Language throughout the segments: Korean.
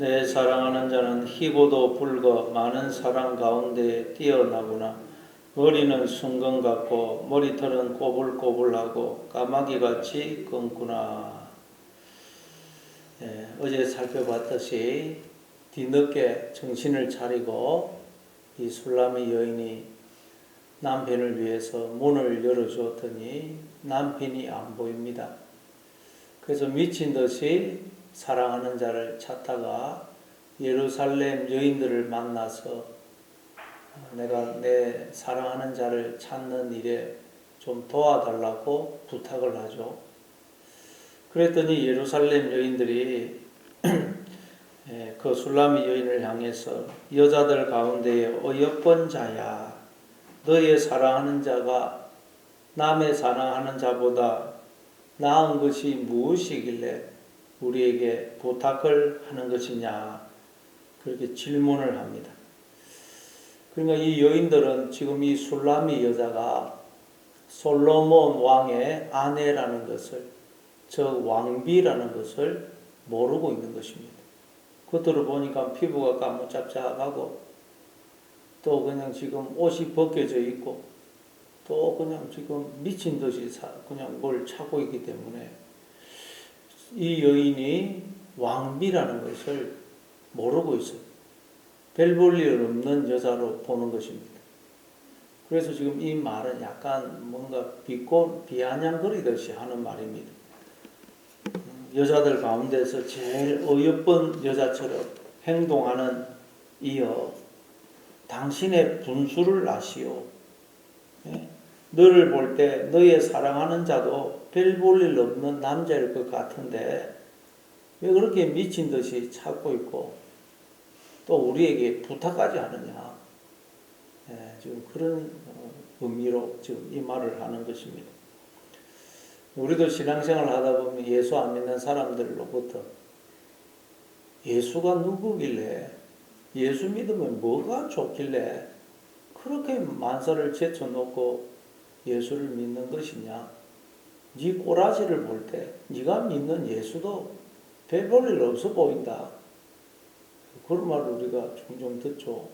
내 사랑하는 자는 희고도 붉어 많은 사랑 가운데 뛰어나구나. 머리는 순금 같고 머리털은 꼬불꼬불하고 까마귀같이 검구나. 어제 살펴봤듯이 뒤늦게 정신을 차리고 이 술람이 여인이 남편을 위해서 문을 열어주었더니 남편이 안 보입니다. 그래서 미친 듯이 사랑하는 자를 찾다가 예루살렘 여인들을 만나서 내가 내 사랑하는 자를 찾는 일에 좀 도와달라고 부탁을 하죠. 그랬더니 예루살렘 여인들이 그 술람이 여인을 향해서 여자들 가운데에 어여쁜 자야, 너의 사랑하는 자가 남의 사랑하는 자보다 나은 것이 무엇이길래 우리에게 부탁을 하는 것이냐, 그렇게 질문을 합니다. 그러니까 이 여인들은 지금 이 술람이 여자가 솔로몬 왕의 아내라는 것을, 즉 왕비라는 것을 모르고 있는 것입니다. 겉으로 보니까 피부가 까무잡잡하고 또 그냥 지금 옷이 벗겨져 있고 또 그냥 지금 미친 듯이 그냥 뭘 찾고 있기 때문에 이 여인이 왕비라는 것을 모르고 있어요. 별 볼 일 없는 여자로 보는 것입니다. 그래서 지금 이 말은 약간 뭔가 비아냥거리듯이 하는 말입니다. 여자들 가운데서 제일 어여쁜 여자처럼 행동하는 이여, 당신의 분수를 아시오. 너를 볼 때 너의 사랑하는 자도 별 볼 일 없는 남자일 것 같은데 왜 그렇게 미친 듯이 찾고 있고 또 우리에게 부탁까지 하느냐. 지금 그런 의미로 지금 이 말을 하는 것입니다. 우리도 신앙생활 하다 보면 예수 안 믿는 사람들로부터 예수가 누구길래, 예수 믿으면 뭐가 좋길래 그렇게 만사를 제쳐놓고 예수를 믿는 것이냐. 네 꼬라지를 볼 때 네가 믿는 예수도 별 볼 일 없어 보인다. 그런 말을 우리가 종종 듣죠.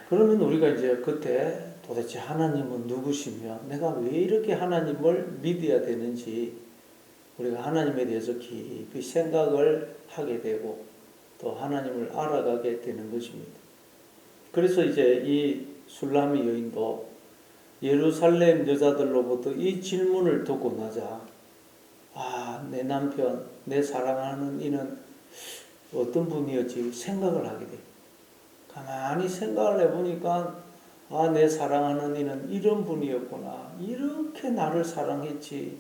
그러면 우리가 이제 그때 도대체 하나님은 누구시며 내가 왜 이렇게 하나님을 믿어야 되는지 우리가 하나님에 대해서 깊이 생각을 하게 되고 또 하나님을 알아가게 되는 것입니다. 그래서 이제 이 술람이 여인도 예루살렘 여자들로부터 이 질문을 듣고 나자 내 남편, 내 사랑하는 이는 어떤 분이었지 생각을 하게 돼요. 가만히 생각을 해보니까 내 사랑하는 이는 이런 분이었구나. 이렇게 나를 사랑했지.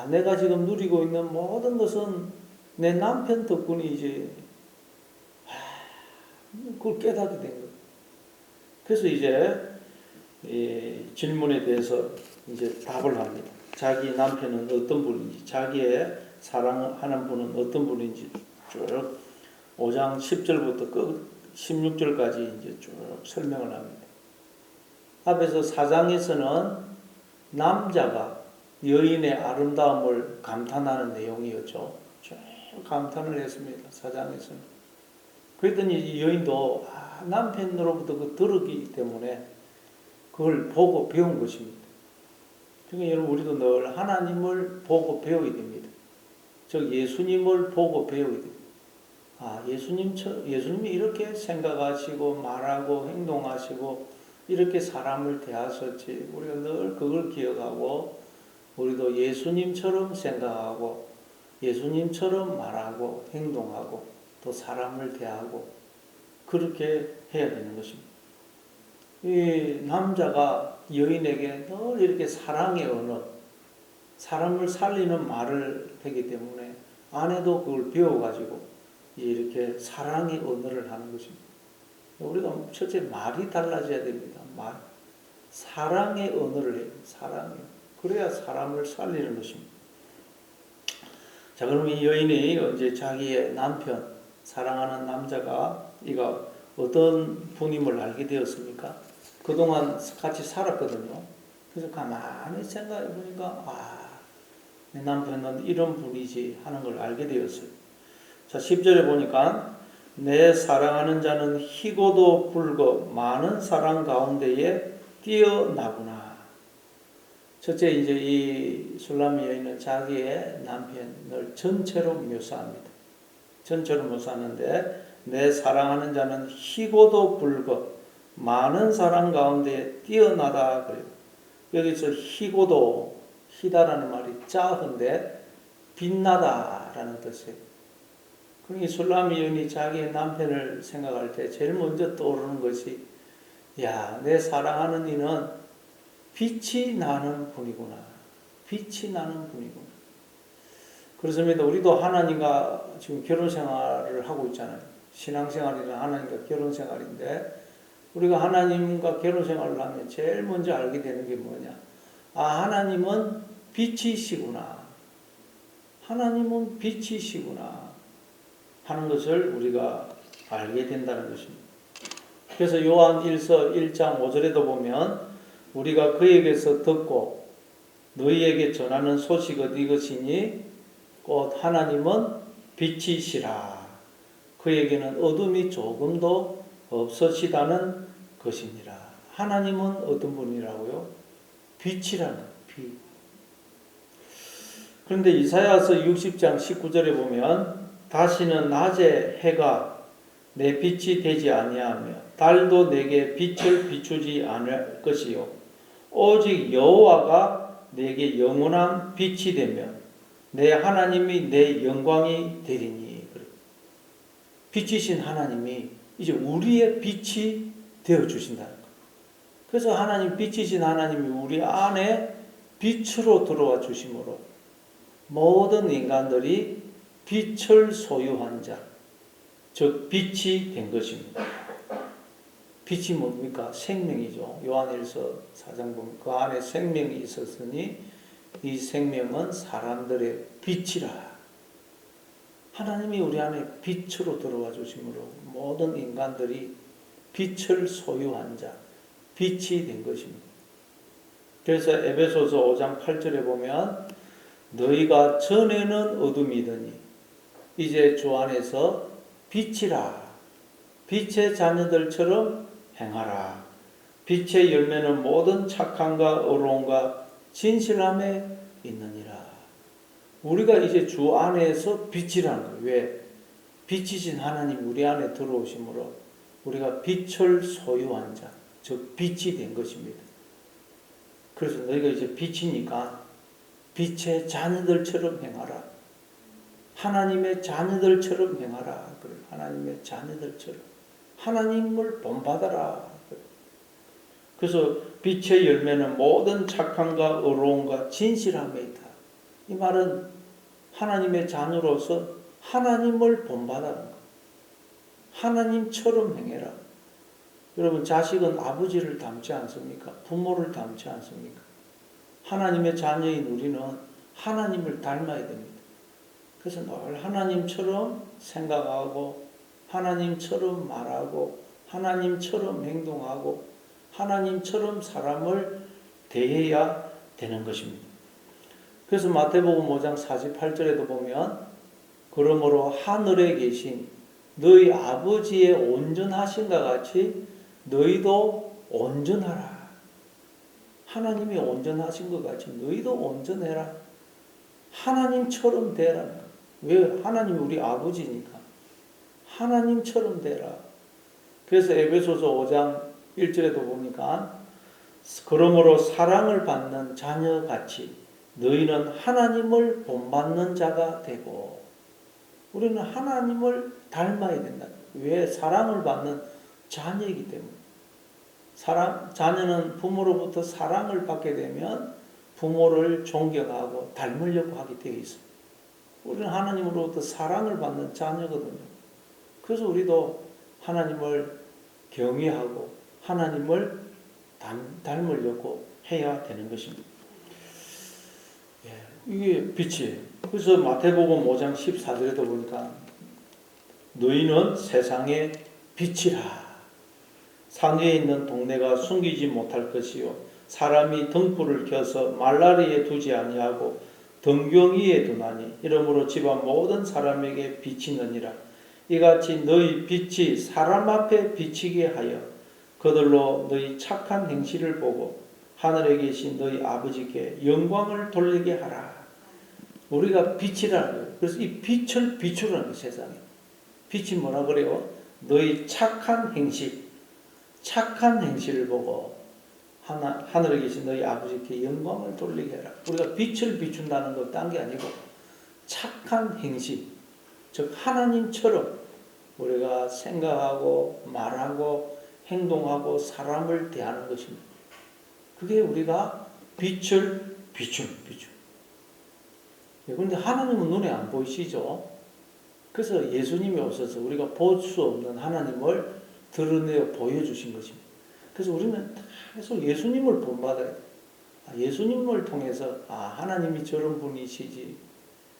내가 지금 누리고 있는 모든 것은 내 남편 덕분이지. 그걸 깨닫게 된 거예요. 그래서 이제 이 질문에 대해서 이제 답을 합니다. 자기 남편은 어떤 분인지, 자기의 사랑하는 분은 어떤 분인지 쭉 5장 10절부터 끝 16절까지 이제 쭉 설명을 합니다. 앞에서 4장에서는 남자가 여인의 아름다움을 감탄하는 내용이었죠. 쭉 감탄을 했습니다. 4장에서는. 그랬더니 이 여인도 남편으로부터 그 들었기 때문에 그걸 보고 배운 것입니다. 그러니까 여러분 우리도 늘 하나님을 보고 배워야 됩니다. 즉 예수님을 보고 배워야 됩니다. 예수님이 이렇게 생각하시고 말하고 행동하시고 이렇게 사람을 대하셨지. 우리가 늘 그걸 기억하고 우리도 예수님처럼 생각하고 예수님처럼 말하고 행동하고 또 사람을 대하고 그렇게 해야 되는 것입니다. 이 남자가 여인에게 늘 이렇게 사랑의 언어, 사람을 살리는 말을 하기 때문에 아내도 그걸 배워가지고 이렇게 사랑의 언어를 하는 것입니다. 우리가 첫째 말이 달라져야 됩니다. 말. 사랑의 언어를 해요. 사랑의. 그래야 사람을 살리는 것입니다. 자, 그럼 이 여인이 이제 자기의 남편, 사랑하는 남자가 이가 어떤 분임을 알게 되었습니까? 그동안 같이 살았거든요. 그래서 가만히 생각해 보니까 내 남편은 이런 분이지 하는 걸 알게 되었어요. 자, 10절에 보니까 내 사랑하는 자는 희고도 붉어 많은 사랑 가운데에 뛰어나구나. 첫째, 이제 이 술람미 여인은 자기의 남편을 전체로 묘사합니다. 전체로 묘사하는데 내 사랑하는 자는 희고도 붉어 많은 사랑 가운데 뛰어나다 그래요. 여기서 희고도, 희다라는 말이 짜은데 빛나다라는 뜻이에요. 그러니 술람미 여인이 자기의 남편을 생각할 때 제일 먼저 떠오르는 것이, 야, 내 사랑하는 이는 빛이 나는 분이구나. 빛이 나는 분이구나. 그렇습니다. 우리도 하나님과 지금 결혼 생활을 하고 있잖아요. 신앙생활이나 하나님과 결혼 생활인데, 우리가 하나님과 결혼 생활을 하면 제일 먼저 알게 되는 게 뭐냐? 아, 하나님은 빛이시구나. 하나님은 빛이시구나 하는 것을 우리가 알게 된다는 것입니다. 그래서 요한 1서 1장 5절에도 보면 우리가 그에게서 듣고 너희에게 전하는 소식은 이것이니 곧 하나님은 빛이시라. 그에게는 어둠이 조금도 없으시다는 것이니라. 하나님은 어떤 분이라고요? 빛이라는 빛. 그런데 이사야서 60장 19절에 보면 다시는 낮에 해가 내 빛이 되지 아니하며 달도 내게 빛을 비추지 않을 것이요 오직 여호와가 내게 영원한 빛이 되며 내 하나님이 내 영광이 되리니. 빛이신 하나님이 이제 우리의 빛이 되어 주신다는 것. 그래서 하나님, 빛이신 하나님이 우리 안에 빛으로 들어와 주심으로 모든 인간들이 빛을 소유한 자, 즉 빛이 된 것입니다. 빛이 뭡니까? 생명이죠. 요한일서 4장 보면 그 안에 생명이 있었으니 이 생명은 사람들의 빛이라. 하나님이 우리 안에 빛으로 들어와 주심으로 모든 인간들이 빛을 소유한 자, 빛이 된 것입니다. 그래서 에베소서 5장 8절에 보면 너희가 전에는 어둠이더니 이제 주 안에서 빛이라. 빛의 자녀들처럼 행하라. 빛의 열매는 모든 착함과 의로움과 진실함에 있느니라. 우리가 이제 주 안에서 빛이라는 거예요. 왜? 빛이신 하나님 우리 안에 들어오심으로 우리가 빛을 소유한 자, 즉 빛이 된 것입니다. 그래서 너희가 이제 빛이니까 빛의 자녀들처럼 행하라. 하나님의 자녀들처럼 행하라. 그래. 하나님의 자녀들처럼. 하나님을 본받아라. 그래. 그래서 빛의 열매는 모든 착함과 의로움과 진실함에 있다. 이 말은 하나님의 자녀로서 하나님을 본받아라. 하나님처럼 행해라. 여러분, 자식은 아버지를 닮지 않습니까? 부모를 닮지 않습니까? 하나님의 자녀인 우리는 하나님을 닮아야 됩니다. 그래서 늘 하나님처럼 생각하고 하나님처럼 말하고 하나님처럼 행동하고 하나님처럼 사람을 대해야 되는 것입니다. 그래서 마태복음 5장 48절에도 보면 그러므로 하늘에 계신 너희 아버지의 온전하신가 같이 너희도 온전하라. 하나님이 온전하신 것 같이 너희도 온전해라. 하나님처럼 되라. 왜? 하나님이 우리 아버지니까. 하나님처럼 되라. 그래서 에베소서 5장 1절에도 보니까 그러므로 사랑을 받는 자녀같이 너희는 하나님을 본받는 자가 되고. 우리는 하나님을 닮아야 된다. 왜? 사랑을 받는 자녀이기 때문에. 자녀는 부모로부터 사랑을 받게 되면 부모를 존경하고 닮으려고 하게 되어 있습니다. 우리는 하나님으로부터 사랑을 받는 자녀거든요. 그래서 우리도 하나님을 경외하고 하나님을 닮으려고 해야 되는 것입니다. 이게 빛이에요. 그래서 마태복음 5장 14절에도 보니까 너희는 세상의 빛이라. 상에 있는 동네가 숨기지 못할 것이요 사람이 등불을 켜서 말라리에 두지 아니하고 등경 위에 두나니 이러므로 집안 모든 사람에게 비치느니라. 이같이 너희 빛이 사람 앞에 비치게 하여 그들로 너희 착한 행실을 보고 하늘에 계신 너희 아버지께 영광을 돌리게 하라. 우리가 빛이라는 거예요. 그래서 이 빛을 비추라는 거예요, 세상에. 빛이 뭐라 그래요? 너희 착한 행실을 보고 하늘에 계신 너희 아버지께 영광을 돌리게 해라. 우리가 빛을 비춘다는 건 딴 게 아니고 착한 행실, 즉 하나님처럼 우리가 생각하고 말하고 행동하고 사람을 대하는 것입니다. 그게 우리가 빛을 비춘. 그런데 하나님은 눈에 안 보이시죠? 그래서 예수님이 오셔서 우리가 볼 수 없는 하나님을 드러내어 보여주신 것입니다. 그래서 우리는 계속 예수님을 본받아야 돼요. 예수님을 통해서 하나님이 저런 분이시지.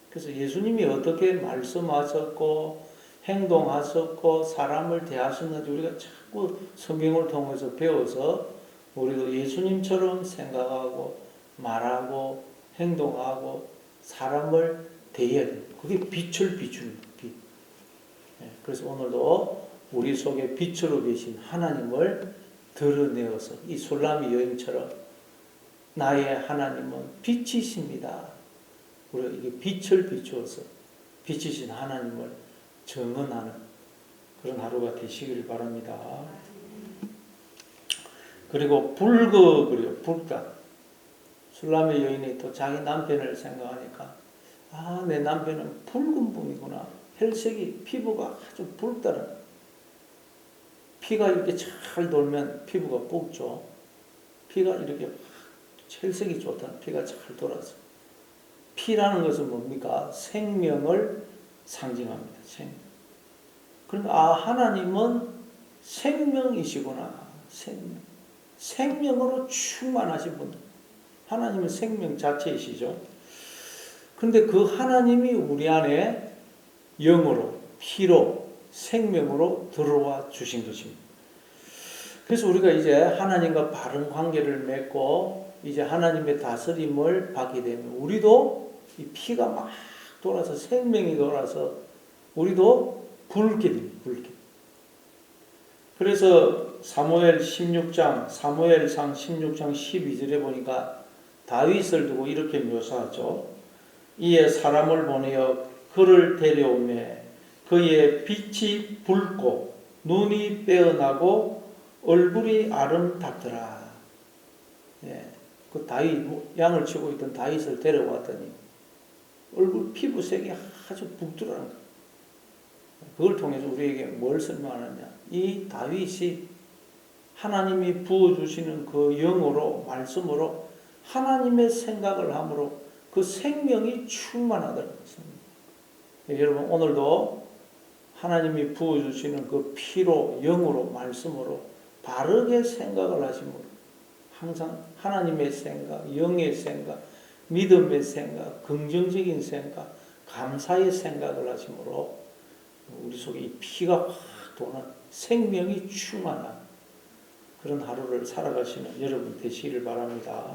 그래서 예수님이 어떻게 말씀하셨고 행동하셨고 사람을 대하셨는지 우리가 자꾸 성경을 통해서 배워서 우리도 예수님처럼 생각하고 말하고 행동하고 사람을 대해야 돼요. 그게 빛을 비추는 빛. 그래서 오늘도 우리 속에 빛으로 계신 하나님을 드러내어서 이 술람이 여인처럼 나의 하나님은 빛이십니다. 우리가 이게 빛을 비추어서 빛이신 하나님을 증언하는 그런 하루가 되시길 바랍니다. 그리고 그래요. 불가. 술람의 여인이 또 자기 남편을 생각하니까 내 남편은 붉은 분이구나. 혈색이 피부가 아주 붉다는. 피가 이렇게 잘 돌면 피부가 붉죠. 피가 이렇게 혈색이 좋다는 피가 잘 돌아서. 피라는 것은 뭡니까? 생명을 상징합니다. 그러니까 하나님은 생명이시구나. 생명으로 충만하신 분. 하나님은 생명 자체이시죠. 그런데 그 하나님이 우리 안에 영으로, 피로, 생명으로 들어와 주신 것입니다. 그래서 우리가 이제 하나님과 바른 관계를 맺고 이제 하나님의 다스림을 받게 되면 우리도 이 피가 막 돌아서 생명이 돌아서 우리도 붉게 됩니다. 붉게. 그래서 사무엘상 16장 12절에 보니까 다윗을 두고 이렇게 묘사하죠. 이에 사람을 보내어 그를 데려오매 그의 빛이 붉고 눈이 빼어나고 얼굴이 아름답더라. 그 다윗 양을 치고 있던 다윗을 데려왔더니 얼굴 피부색이 아주 붉더라는 거예요. 그걸 통해서 우리에게 뭘 설명하느냐? 이 다윗이 하나님이 부어주시는 그 영으로 말씀으로 하나님의 생각을 함으로 그 생명이 충만하다는 것입니다. 여러분 오늘도 하나님이 부어주시는 그 피로 영으로 말씀으로 바르게 생각을 하심으로 항상 하나님의 생각, 영의 생각, 믿음의 생각, 긍정적인 생각, 감사의 생각을 하심으로 우리 속에 이 피가 확 도는 생명이 충만한 그런 하루를 살아가시는 여러분 되시기를 바랍니다.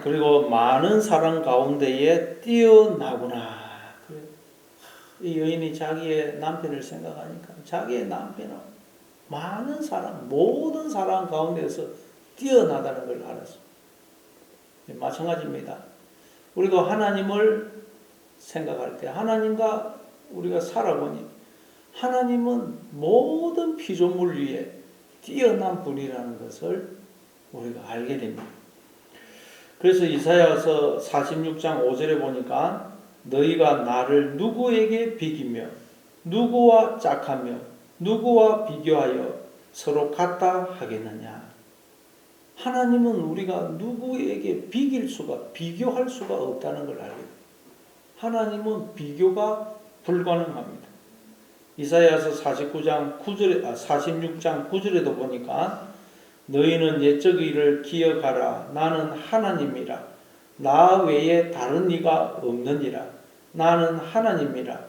그리고 많은 사람 가운데에 뛰어나구나. 이 여인이 자기의 남편을 생각하니까 자기의 남편은 많은 사람, 모든 사람 가운데서 뛰어나다는 걸 알았어. 마찬가지입니다. 우리가 하나님을 생각할 때 하나님과 우리가 살아보니 하나님은 모든 피조물 위에 뛰어난 분이라는 것을 우리가 알게 됩니다. 그래서 이사야서 46장 5절에 보니까 너희가 나를 누구에게 비기며 누구와 짝하며 누구와 비교하여 서로 같다 하겠느냐. 하나님은 우리가 누구에게 비교할 수가 없다는 걸 알게 됩니다. 하나님은 비교가 불가능합니다. 이사야서 46장 9절에도 보니까 너희는 옛적 일을 기억하라. 나는 하나님이라. 나 외에 다른 이가 없느니라. 나는 하나님이라.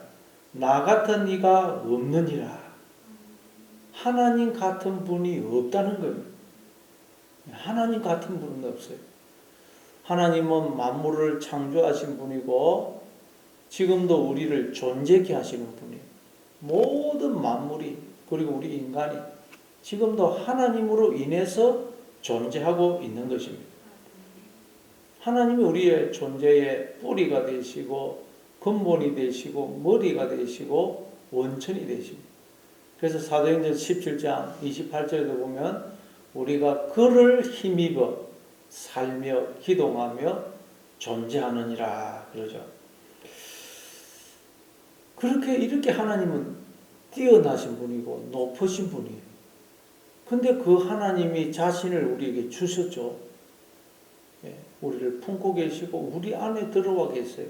나 같은 이가 없느니라. 하나님 같은 분이 없다는 겁니다. 하나님 같은 분은 없어요. 하나님은 만물을 창조하신 분이고 지금도 우리를 존재케 하시는 분이에요. 모든 만물이 그리고 우리 인간이 지금도 하나님으로 인해서 존재하고 있는 것입니다. 하나님이 우리의 존재의 뿌리가 되시고 근본이 되시고 머리가 되시고 원천이 되십니다. 그래서 사도행전 17장 28절에도 보면 우리가 그를 힘입어 살며 기동하며 존재하느니라 그러죠. 이렇게 하나님은 뛰어나신 분이고 높으신 분이에요. 근데 그 하나님이 자신을 우리에게 주셨죠. 우리를 품고 계시고 우리 안에 들어와 계세요.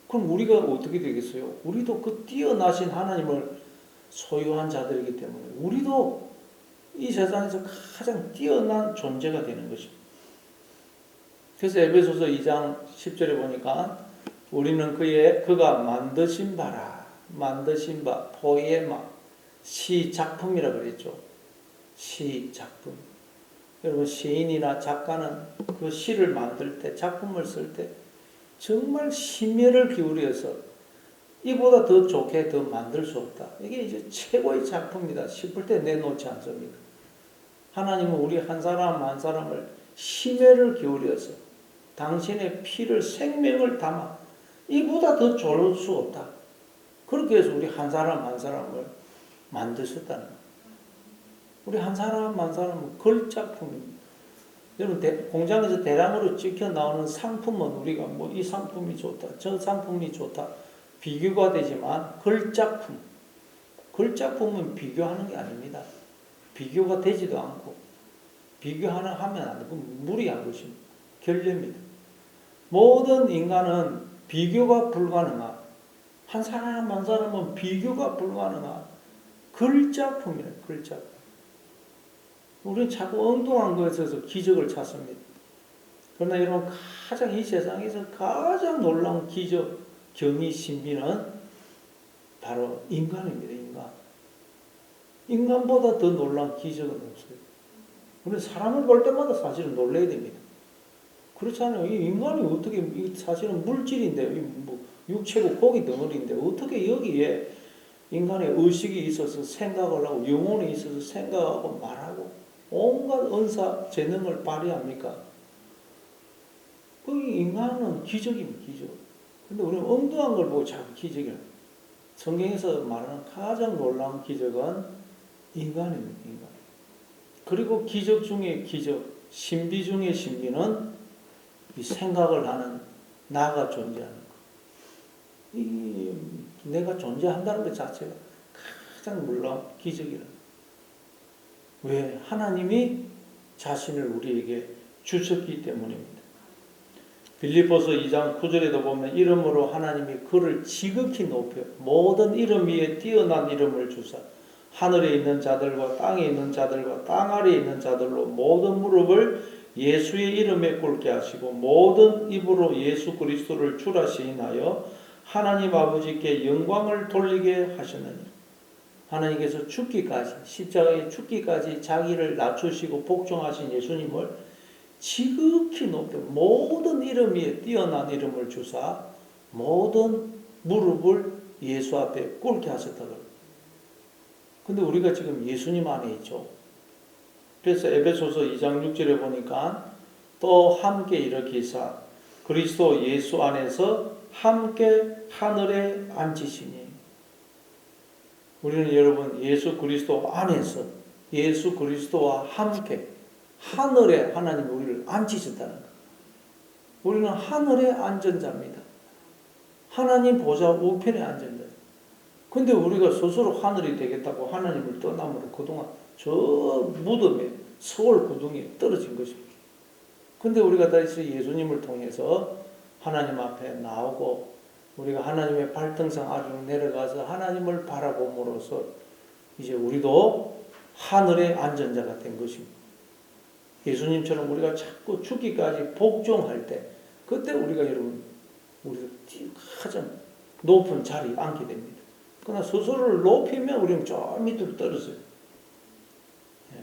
그럼 우리가 어떻게 되겠어요? 우리도 그 뛰어나신 하나님을 소유한 자들이기 때문에 우리도 이 세상에서 가장 뛰어난 존재가 되는 것입니다. 그래서 에베소서 2장 10절에 보니까 우리는 그가 만드신 바 포에마 시 작품이라 그랬죠. 시 작품. 여러분 시인이나 작가는 그 시를 만들 때 작품을 쓸 때 정말 심혈을 기울여서 이보다 더 좋게 더 만들 수 없다. 이게 이제 최고의 작품이다 싶을 때 내놓지 않습니다. 하나님은 우리 한 사람 한 사람을 심혈을 기울여서 당신의 피를 생명을 담아 이보다 더 좋을 수 없다. 그렇게 해서 우리 한 사람 한 사람을 만드셨다는 거예요. 우리 한 사람 한 사람은 걸작품입니다. 여러분 공장에서 대량으로 찍혀 나오는 상품은 우리가 뭐 이 상품이 좋다, 저 상품이 좋다 비교가 되지만 걸작품은 비교하는 게 아닙니다. 비교가 되지도 않고 비교하면 안 되고 무리한 것입니다. 결례입니다. 모든 인간은 비교가 불가능한 한 사람 한 사람은 비교가 불가능한 걸작품이에요. 걸작품. 우리는 자꾸 엉뚱한 것에 있어서 기적을 찾습니다. 그러나 여러분 가장 이 세상에서 가장 놀라운 기적, 경이, 신비는 바로 인간입니다. 인간보다 더 놀라운 기적은 없어요. 우리는 사람을 볼 때마다 사실은 놀라야 됩니다. 그렇잖아요. 이 인간이 어떻게 사실은 물질인데 뭐 육체고 고기 덩어리인데 어떻게 여기에 인간의 의식이 있어서 생각을 하고 영혼이 있어서 생각하고 말하고 온갖 은사 재능을 발휘합니까? 그 인간은 기적입니다. 기적. 근데 우리는 엉뚱한 걸 보고 자꾸 기적이라. 성경에서 말하는 가장 놀라운 기적은 인간입니다. 인간. 그리고 기적 중에 기적, 신비 중에 신비는 이 생각을 하는 나가 존재하는 것. 내가 존재한다는 것 자체가 가장 놀라운 기적이라. 왜? 하나님이 자신을 우리에게 주셨기 때문입니다. 빌립보서 2장 9절에도 보면 이름으로 하나님이 그를 지극히 높여 모든 이름 위에 뛰어난 이름을 주사 하늘에 있는 자들과 땅에 있는 자들과 땅 아래에 있는 자들로 모든 무릎을 예수의 이름에 꿇게 하시고 모든 입으로 예수 그리스도를 주라 시인하여 하나님 아버지께 영광을 돌리게 하셨느니라. 하나님께서 죽기까지 십자가에 죽기까지 자기를 낮추시고 복종하신 예수님을 지극히 높여 모든 이름 위에 뛰어난 이름을 주사 모든 무릎을 예수 앞에 꿇게 하셨다고. 근데 우리가 지금 예수님 안에 있죠. 그래서 에베소서 2장 6절에 보니까 또 함께 일으키사 그리스도 예수 안에서 함께 하늘에 앉으시니. 우리는 여러분 예수 그리스도 안에서 예수 그리스도와 함께 하늘에 하나님이 우리를 앉히셨다는 것. 우리는 하늘에 앉은 자입니다. 하나님 보좌 우편에 앉은 자. 근데 우리가 스스로 하늘이 되겠다고 하나님을 떠남으로 그동안 저 무덤에 서울 구덩이에 떨어진 것입니다. 근데 우리가 다시 예수님을 통해서 하나님 앞에 나오고 우리가 하나님의 발등상 아래로 내려가서 하나님을 바라봄으로써 이제 우리도 하늘에 앉은 자가 된 것입니다. 예수님처럼 우리가 자꾸 죽기까지 복종할 때 그때 우리가 여러분 우리가 가장 높은 자리에 앉게 됩니다. 그러나 스스로를 높이면 우리는 저 밑으로 떨어져요.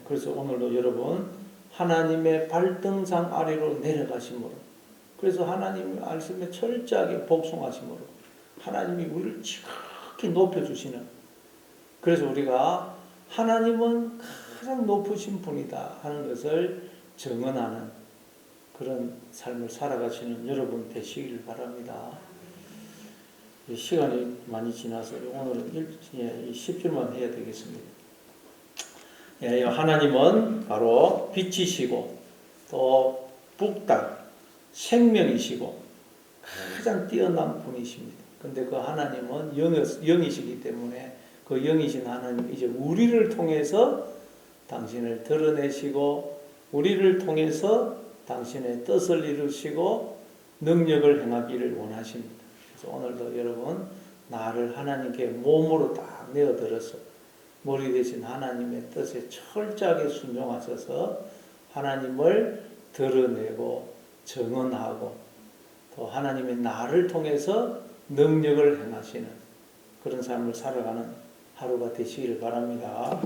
그래서 오늘도 여러분 하나님의 발등상 아래로 내려가심으로, 그래서 하나님의 말씀에 철저하게 복종하심으로 하나님이 우리를 지극히 높여주시는, 그래서 우리가 하나님은 가장 높으신 분이다 하는 것을 증언하는 그런 삶을 살아가시는 여러분 되시길 바랍니다. 시간이 많이 지나서 오늘은 10줄만 해야 되겠습니다. 하나님은 바로 빛이시고 또 북닥 생명이시고 가장 뛰어난 분이십니다. 근데 그 하나님은 영이시기 때문에 그 영이신 하나님 이제 우리를 통해서 당신을 드러내시고 우리를 통해서 당신의 뜻을 이루시고 능력을 행하기를 원하십니다. 그래서 오늘도 여러분 나를 하나님께 몸으로 딱 내어들어서 머리 대신 하나님의 뜻에 철저하게 순종하셔서 하나님을 드러내고 증언하고 또 하나님의 나를 통해서 능력을 행하시는 그런 삶을 살아가는 하루가 되시기를 바랍니다.